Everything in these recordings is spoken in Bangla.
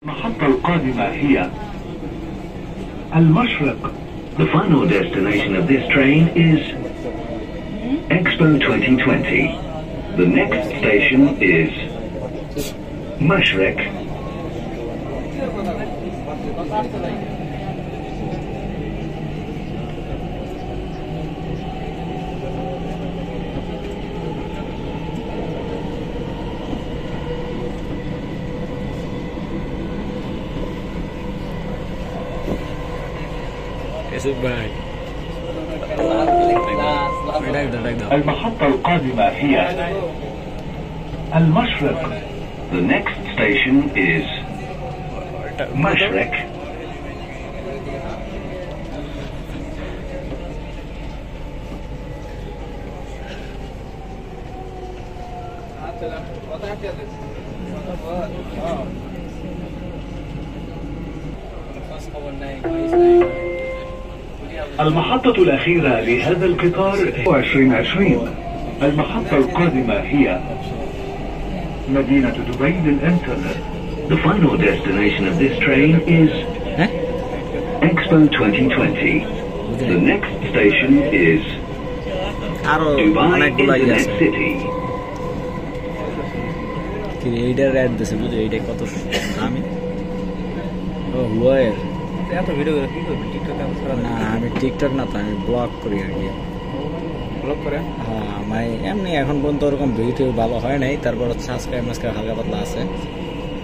المحطة القادمة هي المشرق. The final destination of this train is Expo 2020. The next station is Mashreq. المحطة القادمة هي المشرق. The next station is Mashreq. المحطة الأخيرة لهذا القطار 2020. المحطة القادمة هي مدينة دبي للإنترنت. The final destination of this train is Expo 2020. The next station is Dubai Internet City. এইটার অ্যাড দিছে বুঝো, এইটা কত আমি হুয়ার এত ভিডিও কি করবি টিকটক? না আমি টিকটক না, তো আমি ব্লগ করি আর কি। ব্লগ করে? হ্যাঁ, আমি এমনি এখন পর্যন্ত ওরকম ভিডিও ভালো হয় নাই, তারপর সাবস্ক্রাইব হালকা পাতলা আছে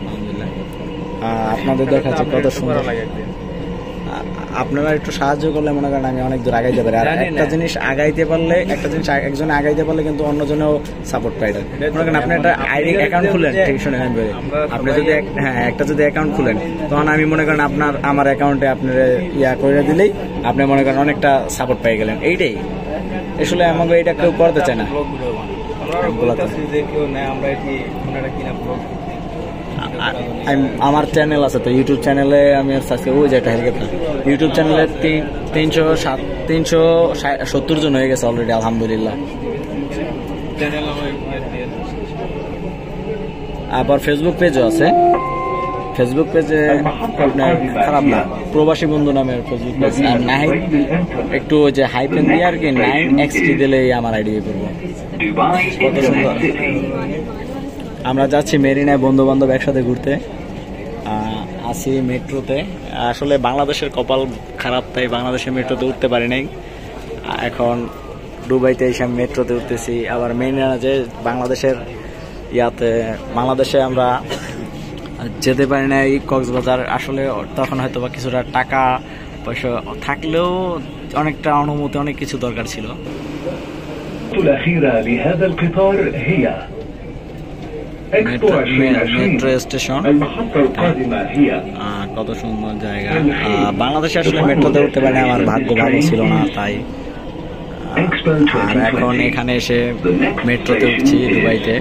আলহামদুলিল্লাহ। আপনাদের দেখাচ্ছে কত সুন্দর লাগে। আপনারা একটু সাহায্য করলে মনে করেন আমি অনেক দূর আগাইতে পারি। আর একটা জিনিস আগাইতে পারলে, একজনে আগাইতে পারলে কিন্তু অন্যজনেও সাপোর্ট পাই। মনে করেন আপনি একটা আইডি অ্যাকাউন্ট খুলেন, ঠিক শুনে আমি বলি, আপনি যদি একটা যদি অ্যাকাউন্ট খুলেন, তখন আমি মনে করেন আমার অ্যাকাউন্টে আপনার ইয়া করে দিলেই আপনি মনে করেন অনেকটা সাপোর্ট পাই গেলেন। এইটাই আসলে আমাকে এটা কেউ করতে চায় না। আমার চ্যানেল আছে তো, ইউটিউব চ্যানেলে আমি ওই যে একটা হেলকেট ইউটিউব চ্যানেলে 370 জন হয়ে গেছে অলরেডি আলহামদুলিল্লাহ। আবার ফেসবুক পেজও আছে। ফেসবুক পেজে আপনার খারাপ না, প্রবাসী বন্ধু নামের ফেসবুক পেজ। আর একটু ওই যে হাইপেন দিয়ে আর কি 9XT দিলেই আমার আইডি করবো। কত সুন্দর। আমরা যাচ্ছি মেরিনায় বন্ধু বান্ধব একসাথে ঘুরতে। আসি মেট্রোতে। আসলে বাংলাদেশের কপাল খারাপ, তাই বাংলাদেশের মেট্রোতে উঠতে পারি নাই। এখন দুবাইতে এসে মেট্রোতে উঠতেছি। আবার মেরিনা যে বাংলাদেশে আমরা যেতে পারি না এই কক্সবাজার। আসলে তখন হয়তো বা কিছুটা টাকা পয়সা থাকলেও অনেকটা অনুমতি, অনেক কিছু দরকার ছিল। মেট্রো স্টেশন কত সুন্দর জায়গা। বাংলাদেশে আসলে মেট্রোতে উঠতে পারে আমার ভাগ্য ভালো ছিল না, তাই। আর এখন এখানে এসে মেট্রোতে উঠছি দুবাইতে।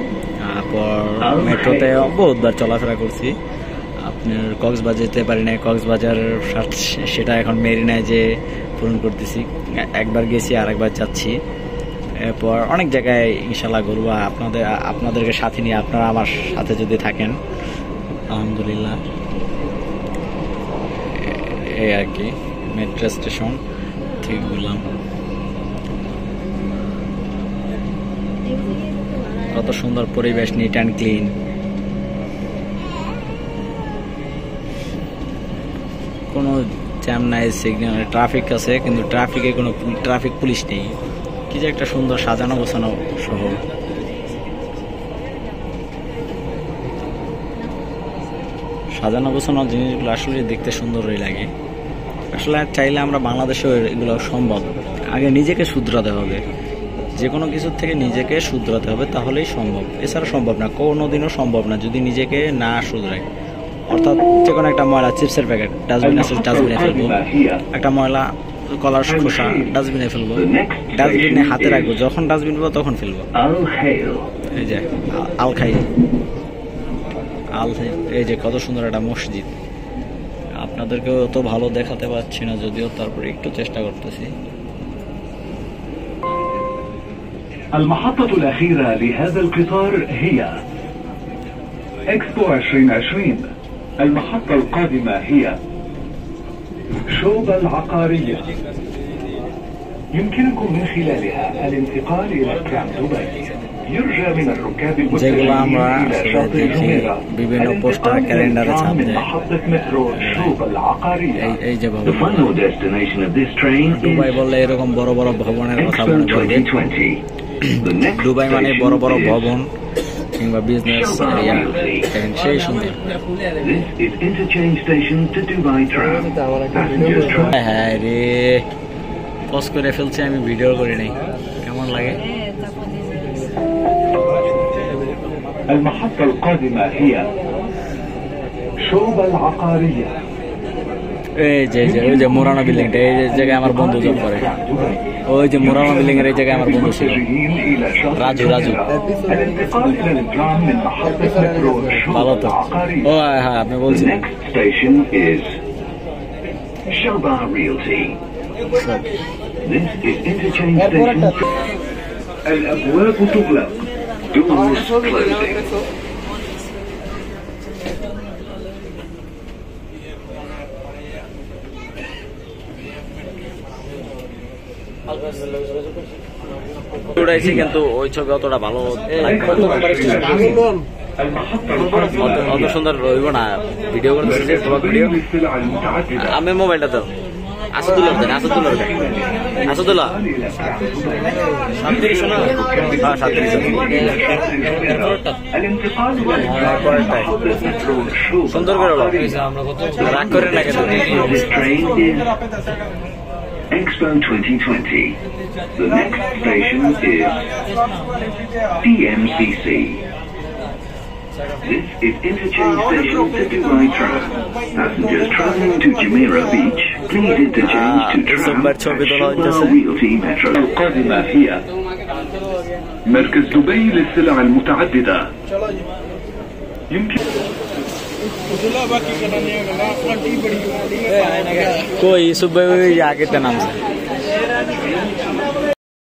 তারপর মেট্রোতে বহুতবার চলাফেরা করছি। আপনার কক্সবাজার যেতে পারি না, কক্সবাজার সেটা এখন মেরিনায় যে পূরণ করতেছি। একবার গেছি, আর একবার যাচ্ছি। এরপর অনেক জায়গায় ইনশাল্লাহ ঘুরবো আপনাদেরকে সাথে নিয়ে, আপনারা আমার সাথে যদি থাকেন আলহামদুলিল্লাহ। এই আর কি মেট্রো স্টেশন ঠিক বললাম। কত সুন্দর পরিবেশ, নিট অ্যান্ড ক্লিন। কোনো জ্যাম নাই, সিগন্যাল, ট্রাফিক আছে, কিন্তু ট্রাফিকে কোনো ট্রাফিক পুলিশ নেই। কি যে একটা সুন্দর সাজানো গোছানো শহর। সাজানো গোছানো জিনিসগুলো আসলে দেখতে সুন্দরই লাগে। আসলে চাইলে আমরা বাংলাদেশেও এগুলো সম্ভব। আগে নিজেকে শুধরাতে হবে, যে কোনো কিছুর থেকে নিজেকে শুধরাতে হবে, তাহলেই সম্ভব। এছাড়া সম্ভব না, কোনোদিনও সম্ভব না যদি নিজেকে না শুধরাই। অর্থাৎ যে কোনো একটা ময়লা, চিপসের প্যাকেট ডাস্টবিনে ফেলবো, একটা ময়লা কলার খোসা ডাস্টবিনে ফেলবো, ডাস্টবিনে হাতে রাখবো, যখন ডাস্টবিন পাবো তখন ফেলবো। এই যে এই যে কত সুন্দর একটা মসজিদ। আপনাদেরকেও তো ভালো দেখাতে পারছি না যদিও, তারপরে একটু চেষ্টা করতেছি। المحطة الأخيرة لهذا القطار هي إكسبو 2020. المحطة القادمة هي شوبة العقارية. يمكنكم من خلالها الانتقال إلى ترام دبي. يرجى من الركاب المتجهين إلى شاطئ جميرة الانتقال من محطة مترو شوبة العقارية. The final destination of this train Dubai is বললে এরকম বড় বড় ভবনের কথা Expo মনে পড়বে 2020. The next দুবাই মানে বড় বড় station ভবন কিংবা বিজনেস এরিয়া সেই সুন্দর। This is interchange station to Dubai Tram. Passengers tram. হ্যাঁ রে পজ করে ফেলছি আমি, ভিডিও করি নাই, কেমন লাগে? المحطة القادمة هي شوبة العقارية. এই যে ওই যে মোরানা বিল্ডিংটা, এই জায়গায় আমার বন্ধু জব করে। ওই যে মোরানা বিল্ডিং এর এই জায়গায় আমার বন্ধু ছিল, রাজু। الانتقال إلى الترام من محطة مترو ভালো شوبة তো। العقارية. ও হ্যাঁ আপনি The বলছিলেন। next station is Shobar Realty. This is interchange station. الأبواب تغلق. Doors closing. উড়াইছি কিন্তু ওই ছবি অতটা ভালো লাগবে না। المحطة القادمة অত সুন্দর রইব না ভিডিও করতেছি যে তোমার ভিডিও। للسلع المتعددة. আমি মোবাইলটা তো আসাদুল্লাহ দেন, আসাদুল্লাহ হ্যাঁ 37 الانتقال إلى محطة مترو شوبة সুন্দর করে হলো, রাগ করে না কেন? This train is Expo 2020. The next station is DMCC. This is interchange station to Dubai Tram. Passengers traveling to Jumeirah Beach, please interchange to Tram at Shobar Realty Metro. القادمة هي مركز دبي للسلع المتعددة. يمكن কই ইসুফ ভাই ওই আগেতে নামছে।